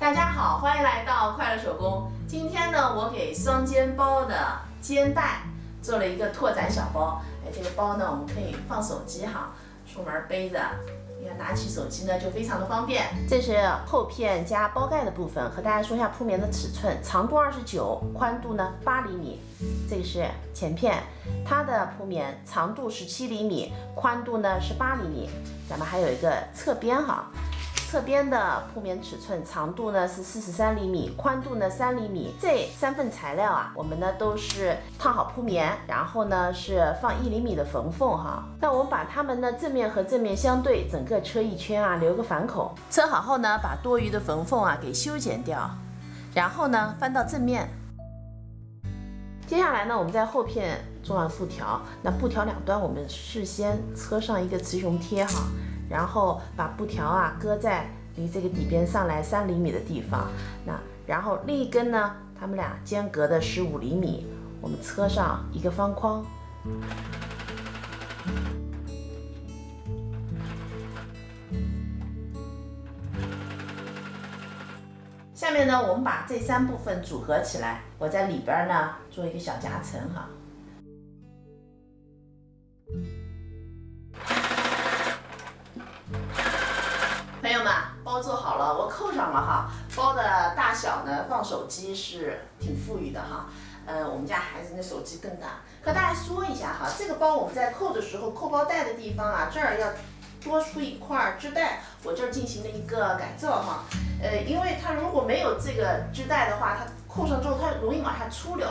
大家好，欢迎来到快乐手工。今天呢，我给双肩包的肩带做了一个拓展小包。这个包呢，我们可以放手机哈，出门背着，你看拿起手机呢就非常的方便。这是后片加包盖的部分，和大家说一下铺棉的尺寸，长度29，宽度呢8厘米。这个是前片，它的铺棉长度17厘米，宽度呢是8厘米。咱们还有一个侧边哈。侧边的铺棉尺寸，长度呢是43厘米，宽度呢3厘米。这3份材料啊，我们呢都是烫好铺棉，然后呢是放1厘米的缝缝哈。那我们把它们呢正面和正面相对，整个车一圈啊，留个反口。车好后呢，把多余的缝缝啊给修剪掉，然后呢翻到正面。接下来呢，我们在后片做完布条，那布条两端我们事先车上一个雌雄贴哈。然后把布条啊搁在离这个底边上来3厘米的地方，然后另一根呢，它们俩间隔的15厘米，我们车上一个方框。下面呢，我们把这3部分组合起来，我在里边呢做一个小夹层哈。朋友们，包做好了，我扣上了哈。包的大小呢，放手机是挺富裕的哈。我们家孩子的手机更大。和大家说一下哈，这个包我们在扣的时候，扣包带的地方啊，这儿要多出一块织带，我这儿进行了一个改造哈。因为它如果没有这个织带的话，它扣上之后它容易往下出溜。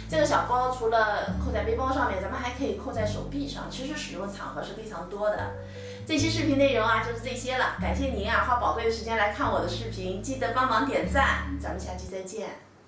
这个小包除了扣在背包上面，咱们还可以扣在手臂上，其实使用场合是非常多的。这期视频内容啊就是这些了，感谢您啊花宝贵的时间来看我的视频，记得帮忙点赞，咱们下期再见。